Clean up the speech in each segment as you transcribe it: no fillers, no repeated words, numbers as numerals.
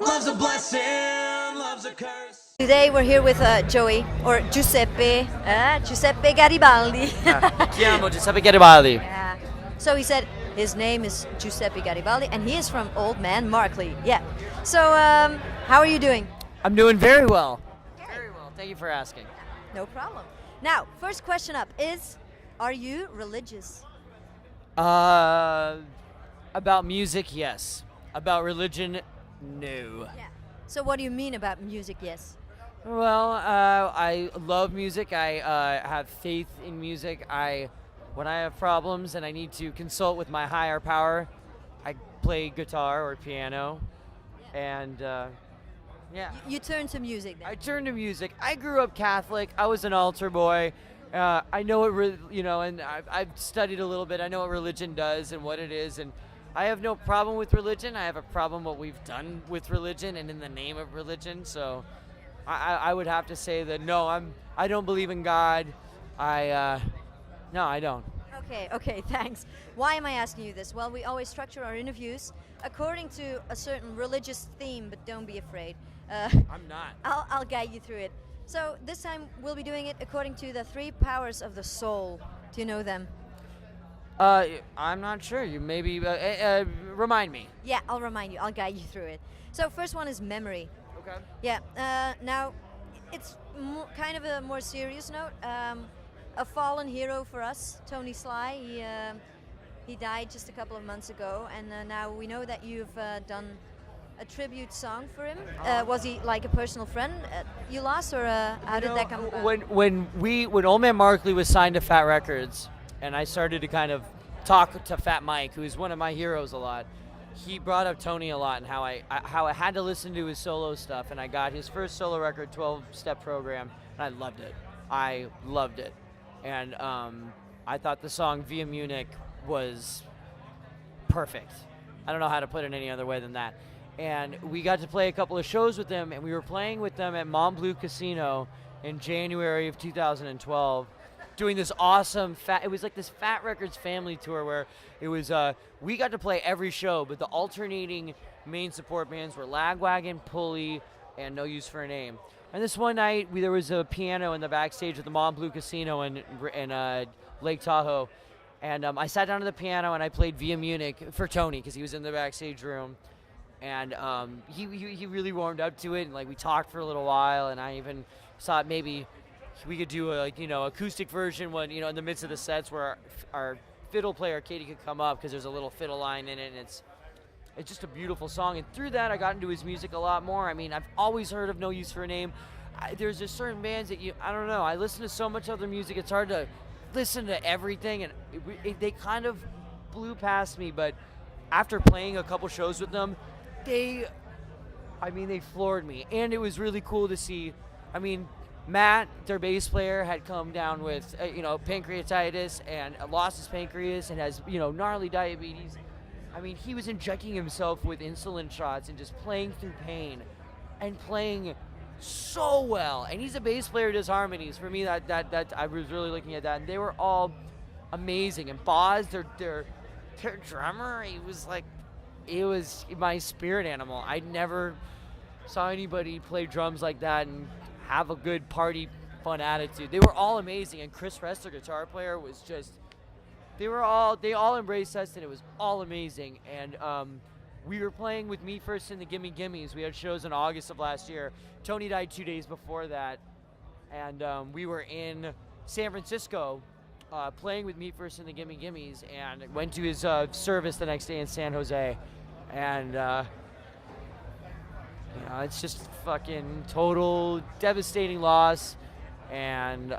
Love's a blessing, love's a curse. Today we're here with Joey, or Giuseppe Garibaldi. Mi chiamo Giuseppe Garibaldi. Yeah. So he said his name is Giuseppe Garibaldi and he is from Old Man Markley. Yeah. So how are you doing? I'm doing very well. Very well. Thank you for asking. No problem. Now, first question up is, are you religious? About music, yes. About religion, no. Yeah. So what do you mean about music, yes? Well, I love music. I have faith in music. When I have problems and I need to consult with my higher power, I play guitar or piano, and yeah. You turn to music then? I turn to music. I grew up Catholic. I was an altar boy. I know what and I've studied a little bit. I know what religion does and what it is, and I have no problem with religion. I have a problem what we've done with religion and in the name of religion. So I would have to say that no, I don't believe in God. No, I don't. Okay, thanks. Why am I asking you this? Well, we always structure our interviews according to a certain religious theme, but don't be afraid. I'm not. I'll guide you through it. So this time we'll be doing it according to the 3 powers of the soul. Do you know them? I'm not sure. You maybe remind me. Yeah, I'll remind you. I'll guide you through it. So first one is memory. Okay. Yeah. Now, it's kind of a more serious note. A fallen hero for us, Tony Sly. He died just a couple of months ago, and now we know that you've done a tribute song for him. Was he like a personal friend you lost, or how did that come about? When Old Man Markley was signed to Fat Records, and I started to kind of talk to Fat Mike, who's one of my heroes a lot, he brought up Tony a lot and how I had to listen to his solo stuff, and I got his first solo record, 12-Step Program, and I loved it. I loved it. And I thought the song Via Munich was perfect. I don't know how to put it any other way than that. And we got to play a couple of shows with them, and we were playing with them at Mont Bleu Casino in January of 2012, doing this awesome it was like this Fat Records family tour where it was we got to play every show, but the alternating main support bands were Lagwagon, Pulley, and No Use for a Name. And this one night there was a piano in the backstage at the Mont Bleu Casino in Lake Tahoe, and I sat down to the piano and I played Via Munich for Tony because he was in the backstage room, and he really warmed up to it, and like we talked for a little while, and I even thought maybe we could do a acoustic version when in the midst of the sets where our fiddle player Katie could come up because there's a little fiddle line in it, and it's just a beautiful song. And through that I got into his music a lot more. I mean, I've always heard of No Use for a Name. There's just certain bands that I don't know, I listen to so much other music, it's hard to listen to everything, and they kind of blew past me. But after playing a couple shows with them, they floored me, and it was really cool to see. I mean, Matt, their bass player, had come down with pancreatitis and lost his pancreas and has gnarly diabetes. I mean, he was injecting himself with insulin shots and just playing through pain and playing so well. And he's a bass player who does harmonies. For me, that I was really looking at that, and they were all amazing. And Boz, their drummer, it was my spirit animal. I never saw anybody play drums like that and have a good party, fun attitude. They were all amazing, and Chris Rest, their guitar player, was just. They all embraced us, and it was all amazing. And we were playing with Me First and the Gimme Gimmes. We had shows in August of last year. Tony died 2 days before that, and we were in San Francisco playing with Me First and the Gimme Gimmes, and went to his service the next day in San Jose. And it's just fucking total devastating loss. And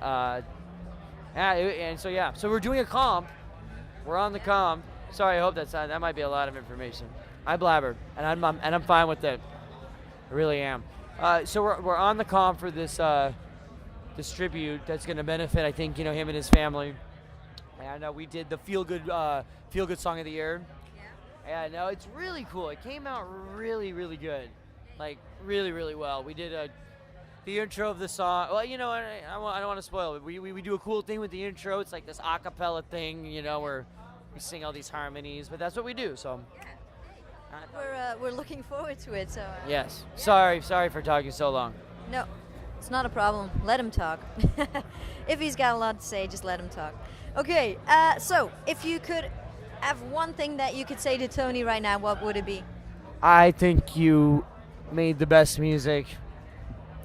so we're doing a comp. We're on the comp. Sorry, I hope that might be a lot of information. I blabbered, and I'm fine with it. I really am. So we're on the comp for this tribute that's going to benefit, I think, him and his family. And we did the feel good song of the year. Yeah. And it's really cool. It came out really, really good, like really, really well. We did the intro of the song. Well, I don't want to spoil it. We do a cool thing with the intro. It's like this a cappella thing, where we sing all these harmonies, but that's what we do. So We're looking forward to it. So Yes. Yeah. Sorry for talking so long. No, it's not a problem. Let him talk. If he's got a lot to say, just let him talk. Okay. So if you could have one thing that you could say to Tony right now, what would it be? I think you made the best music.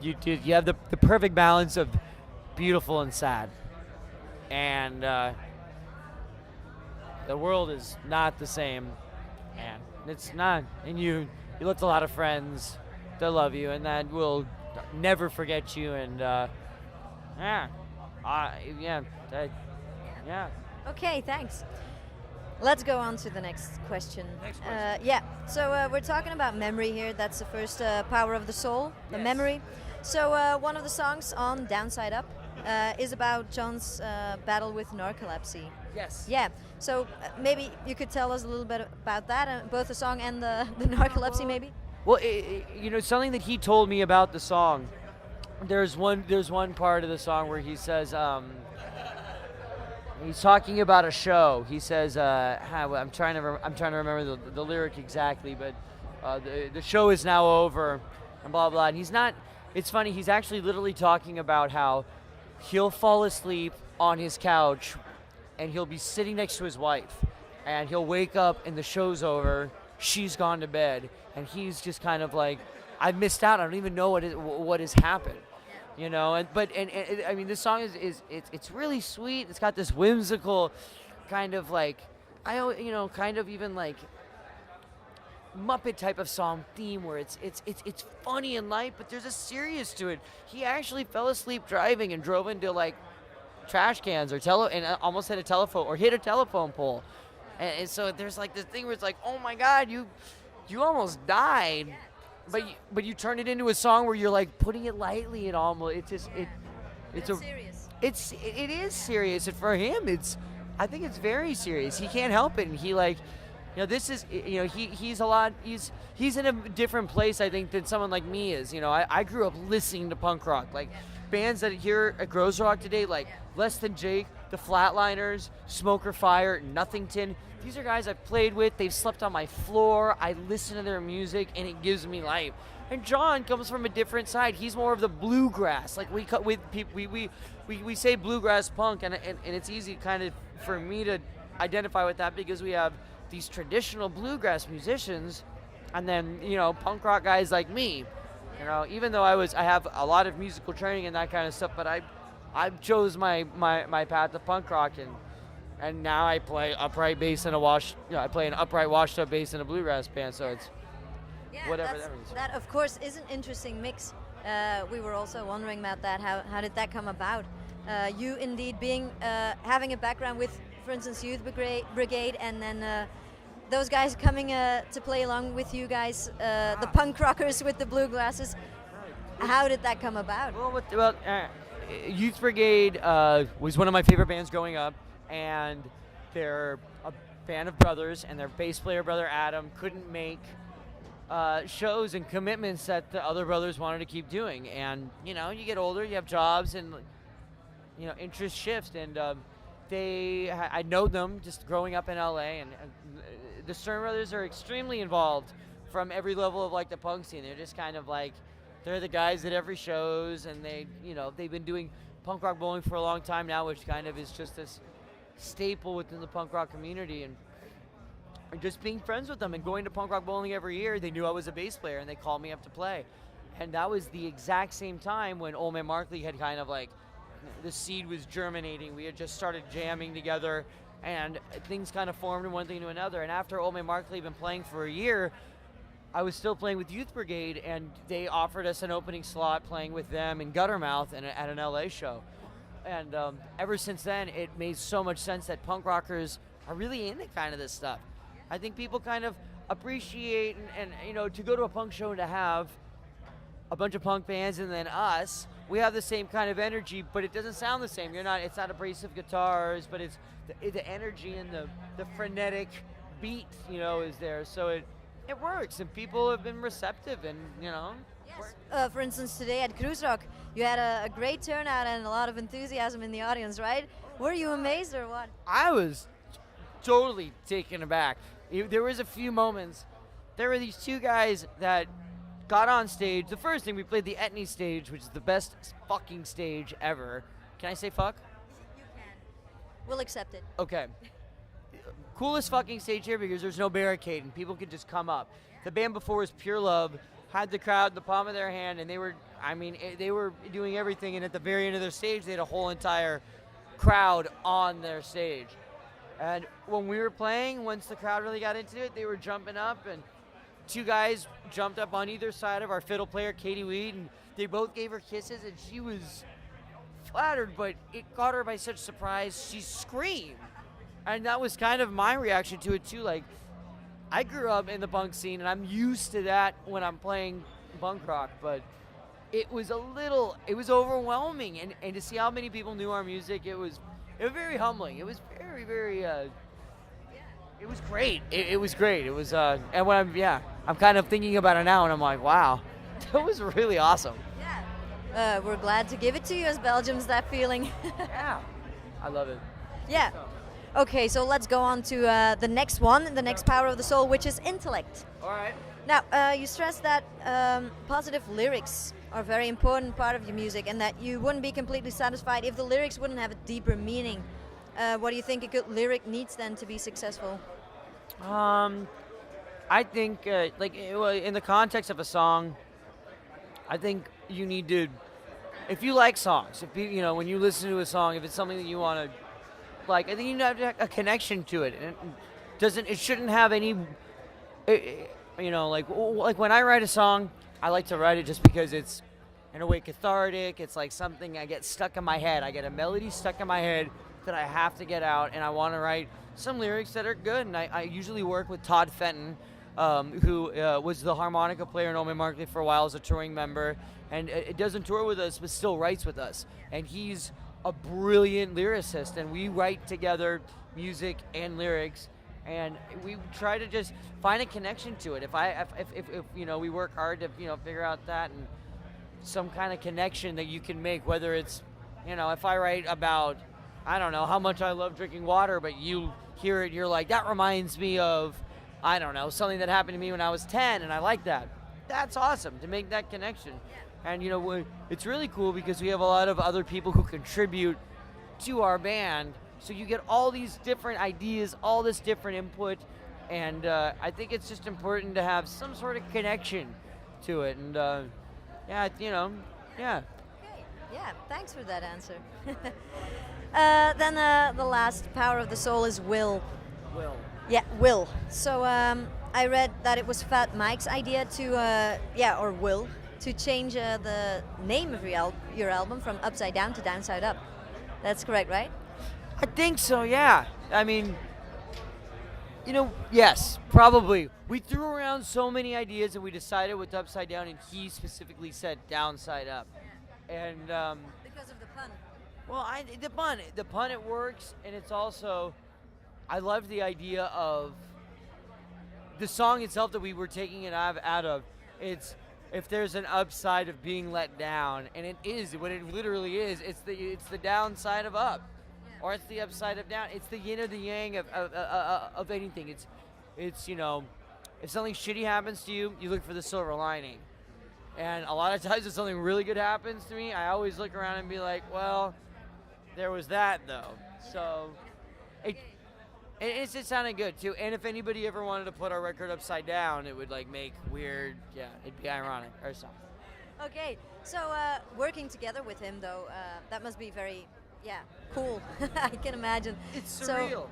You did. You have the perfect balance of beautiful and sad, and the world is not the same, and it's not. And you left a lot of friends that love you, and that will never forget you. And yeah, yeah, yeah. Okay, thanks. Let's go on to the next question. Yeah, so we're talking about memory here. That's the first Power of the Soul, the Yes. memory. So one of the songs on Downside Up is about John's battle with narcolepsy. Yes. Yeah, so maybe you could tell us a little bit about that, both the song and the narcolepsy maybe? Well, something that he told me about the song. There's one part of the song where he says, he's talking about a show. He says, I'm trying to remember the lyric exactly, but the show is now over, and blah blah. And he's not. It's funny. He's actually literally talking about how he'll fall asleep on his couch, and he'll be sitting next to his wife, and he'll wake up and the show's over. She's gone to bed, and he's just kind of like, I've missed out. I don't even know what has happened. You know, I mean, this song it's really sweet. It's got this whimsical kind of like, kind of even like Muppet type of song theme where it's funny and light, but there's a serious to it. He actually fell asleep driving and drove into like trash cans or almost hit a telephone pole, and so there's like this thing where it's like, oh my God, you almost died. But you turn it into a song where you're like putting it lightly and almost it's serious. It is serious, and for him I think it's very serious. He can't help it, and he like, this is, he's in a different place, I think, than someone like me is. I grew up listening to punk rock, like bands that are here at Groezrock today, like Less Than Jake, The Flatliners, Smoker Fire, Nothington. These are guys I've played with. They've slept on my floor. I listen to their music, and it gives me life. And John comes from a different side. He's more of the bluegrass. Like we say bluegrass punk, and it's easy kind of for me to identify with that because we have these traditional bluegrass musicians, and then punk rock guys like me. Even though I have a lot of musical training and that kind of stuff, but I chose my path to punk rock, and now I play upright bass in I play an upright washed up bass in a bluegrass band, so it's whatever that means. That of course is an interesting mix. We were also wondering about that. How did that come about? You indeed being having a background with, for instance, Youth Brigade, and then those guys coming to play along with you guys, the punk rockers with the blue glasses. How did that come about? Well, Youth Brigade was one of my favorite bands growing up, and they're a band of brothers, and their bass player, brother Adam, couldn't make shows and commitments that the other brothers wanted to keep doing. And you get older, you have jobs, and interest shifts. And I know them just growing up in LA, and the Stern brothers are extremely involved from every level of like the punk scene. They're just kind of like, they're the guys at every shows, and they've been doing punk rock bowling for a long time now, which kind of is just this staple within the punk rock community. And just being friends with them and going to punk rock bowling every year, they knew I was a bass player, and they called me up to play. And that was the exact same time when Old Man Markley had kind of like, the seed was germinating. We had just started jamming together, and things kind of formed from one thing to another. And after Old Man Markley had been playing for a year, I was still playing with Youth Brigade, and they offered us an opening slot playing with them in Guttermouth at an LA show. And ever since then, it made so much sense that punk rockers are really into kind of this stuff. I think people kind of appreciate, and to go to a punk show and to have a bunch of punk bands and then us, we have the same kind of energy, but it doesn't sound the same. It's not abrasive guitars, but it's the energy and the frenetic beat, is there. So it works, and people have been receptive, and Yes. For instance, today at Groezrock, you had a great turnout and a lot of enthusiasm in the audience, right? Were you amazed or what? I was totally taken aback. There was a few moments there were these two guys that got on stage. The first thing, we played the Etny stage, which is the best fucking stage ever. Can I say fuck? You can. We'll accept it. Okay. Coolest fucking stage here because there's no barricade and people could just come up. The band before was Pure Love, had the crowd in the palm of their hand, and they were doing everything, and at the very end of their stage, they had a whole entire crowd on their stage. And when we were playing, once the crowd really got into it, they were jumping up, and two guys jumped up on either side of our fiddle player, Katie Weed, and they both gave her kisses, and she was flattered, but it caught her by such surprise, she screamed. And that was kind of my reaction to it, too. Like, I grew up in the punk scene, and I'm used to that when I'm playing punk rock, but it was overwhelming, and to see how many people knew our music, it was very humbling. It was very, very, it was great. It was great. It was, and when I'm kind of thinking about it now, and I'm like, wow, that was really awesome. Yeah. We're glad to give it to you as Belgians, that feeling. Yeah. I love it. Yeah. Okay, so let's go on to the next one, the next power of the soul, which is intellect. All right. Now, you stress that positive lyrics are a very important part of your music and that you wouldn't be completely satisfied if the lyrics wouldn't have a deeper meaning. What do you think a good lyric needs then to be successful? I think, in the context of a song, I think you need to, if you like songs, if you, when you listen to a song, if it's something that you want to like, I think you need to have a connection to it. And it shouldn't have any, like when I write a song, I like to write it just because it's, in a way, cathartic. It's like something I get stuck in my head. I get a melody stuck in my head that I have to get out, and I want to write some lyrics that are good. And I usually work with Todd Fenton, who was the harmonica player in Old Man Markley for a while as a touring member, and it doesn't tour with us, but still writes with us. And he's a brilliant lyricist, and we write together music and lyrics, and we try to just find a connection to it. If we work hard to figure out that and some kind of connection that you can make, whether it's if I write about, I don't know, how much I love drinking water, but you hear it, you're like, that reminds me of, I don't know, something that happened to me when I was 10, and I like that. That's awesome to make that connection. And it's really cool because we have a lot of other people who contribute to our band, so you get all these different ideas, all this different input, and I think it's just important to have some sort of connection to it. And yeah. Okay. Yeah, thanks for that answer. Then the last power of the soul is will. Will. Yeah, will. So I read that it was Fat Mike's idea to change the name of your album from Upside Down to Downside Up. That's correct, right? I think so, yeah. I mean, yes, probably. We threw around so many ideas and we decided with Upside Down, and he specifically said Downside Up. And because of the pun. Well, the pun, it works, and it's also, I loved the idea of the song itself that we were taking it out of. It's, if there's an upside of being let down, and it is, what it literally is, it's the downside of up, or it's the upside of down. It's the yin or the yang of anything. It's if something shitty happens to you, you look for the silver lining. And a lot of times if something really good happens to me, I always look around and be like, well, there was that though. So it just sounded good too. And if anybody ever wanted to put our record upside down, it would make weird, it'd be ironic or something. Okay, so working together with him though, that must be very, cool. I can imagine. It's surreal.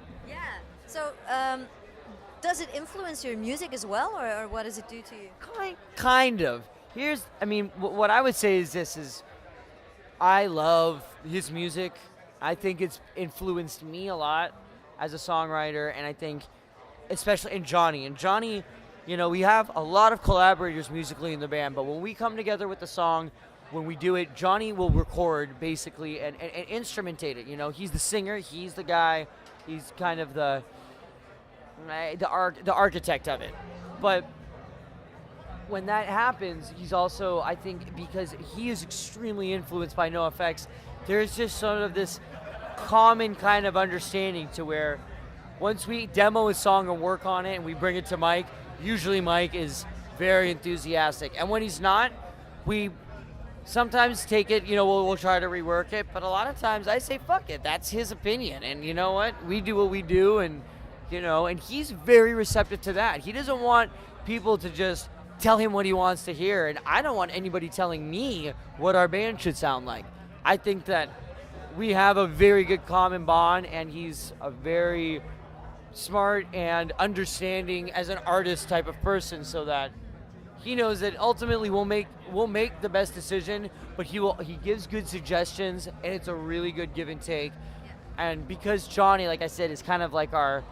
So does it influence your music as well, or what does it do to you? Kind of. What I would say is this is, I love his music. I think it's influenced me a lot as a songwriter, and I think especially in Johnny. And Johnny, we have a lot of collaborators musically in the band, but when we come together with the song, when we do it, Johnny will record basically and instrumentate it. He's the singer, he's the guy, he's kind of the architect of it. But when that happens, he's also, I think, because he is extremely influenced by NoFX, there's just sort of this common kind of understanding to where once we demo a song and work on it and we bring it to Mike, usually Mike is very enthusiastic, and when he's not, we sometimes take it, we'll try to rework it, but a lot of times I say, fuck it, that's his opinion, and you know what, we do what we do, and and he's very receptive to that. He doesn't want people to just tell him what he wants to hear, and I don't want anybody telling me what our band should sound like. I think that we have a very good common bond, and he's a very smart and understanding as an artist type of person, so that he knows that ultimately we'll make the best decision, but he gives good suggestions, and it's a really good give and take. And because Johnny, like I said, is kind of like our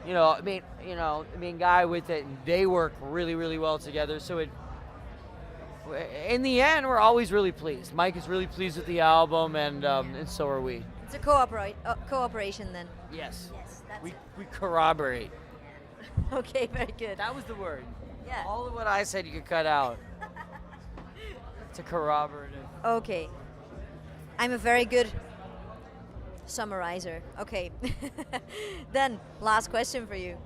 main guy with it, and they work really, really well together. So in the end, we're always really pleased. Mike is really pleased with the album, and so are we. It's a cooperation then. Yes. Yes, that's We corroborate. Okay, very good. That was the word. Yeah. All of what I said you could cut out. It's a corroborative. Okay. I'm a very good summarizer. Okay. Then, last question for you.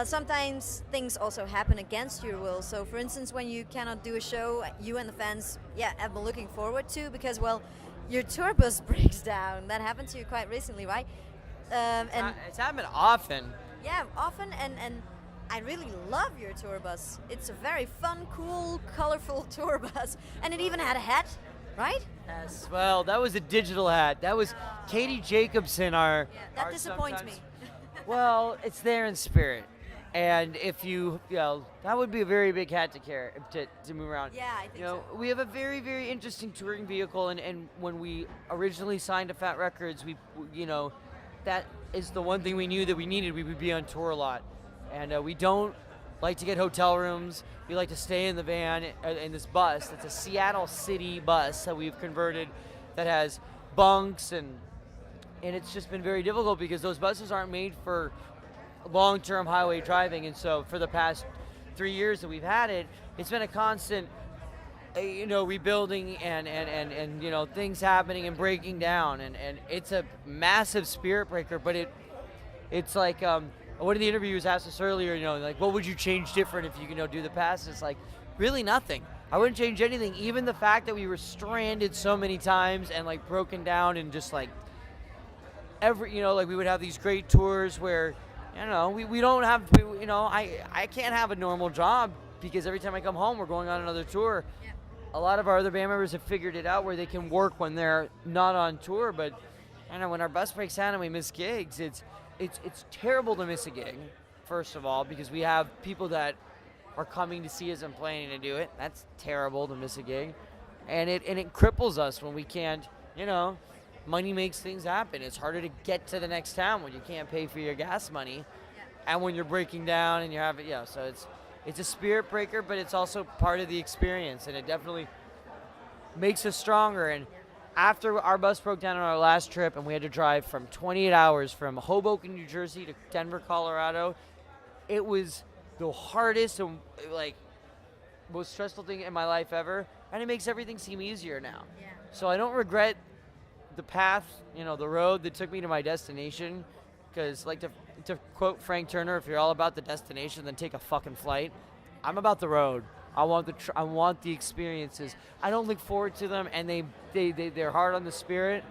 Sometimes things also happen against your will. So, for instance, when you cannot do a show, you and the fans, have been looking forward to, because, well, your tour bus breaks down. That happened to you quite recently, right? And It's happened often. yeah, often, and I really love your tour bus. It's a very fun, cool, colorful tour bus, and it even had a hat, right? Yes. Well, that was a digital hat. That was Katie Jacobson, our. That our disappoints me. sometimes- Well, it's there in spirit, and if that would be a very big hat to carry to move around. Yeah, I think so. We have a very, very interesting touring vehicle, and when we originally signed to Fat Records, that is the one thing we knew that we needed. We would be on tour a lot, and we don't like to get hotel rooms. We like to stay in the van, in this bus. It's a Seattle City bus that we've converted, that has bunks, and it's just been very difficult because those buses aren't made for long-term highway driving. And so for the past 3 years that we've had it, it's been a constant rebuilding and things happening and breaking down, and it's a massive spirit breaker. But it's like one of the interviewers asked us earlier, like, what would you change different if you can do the past? It's like, really nothing. I wouldn't change anything. Even the fact that we were stranded so many times and like broken down, and just like like we would have these great tours where we don't have I can't have a normal job, because every time I come home we're going on another tour. Yeah. A lot of our other band members have figured it out where they can work when they're not on tour, but when our bus breaks down and we miss gigs, it's terrible to miss a gig, first of all, because we have people that are coming to see us and planning to do it. That's terrible to miss a gig, and it cripples us when we can't. Money makes things happen. It's harder to get to the next town when you can't pay for your gas money, and when you're breaking down and you're having so it's a spirit breaker, but it's also part of the experience, and it definitely makes us stronger. And after our bus broke down on our last trip, and we had to drive from 28 hours from Hoboken, New Jersey to Denver, Colorado, it was the hardest and most stressful thing in my life ever, and it makes everything seem easier now. Yeah. So I don't regret the path, the road that took me to my destination, because to quote Frank Turner, if you're all about the destination, then take a fucking flight. I'm about the road. I want the experiences. I don't look forward to them, and they're hard on the spirit,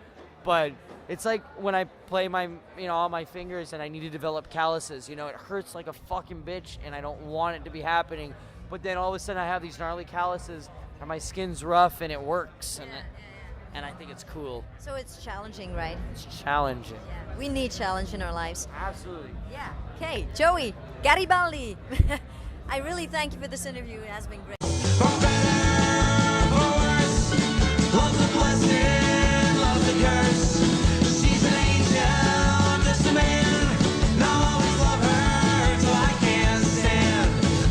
but it's like when I play my all my fingers and I need to develop calluses. It hurts like a fucking bitch, and I don't want it to be happening. But then all of a sudden I have these gnarly calluses, and my skin's rough, and it works, and I think it's cool. So it's challenging, right? It's challenging. Yeah. We need challenge in our lives. Absolutely. Yeah. Okay, Joey Garibaldi. I really thank you for this interview. It has been great.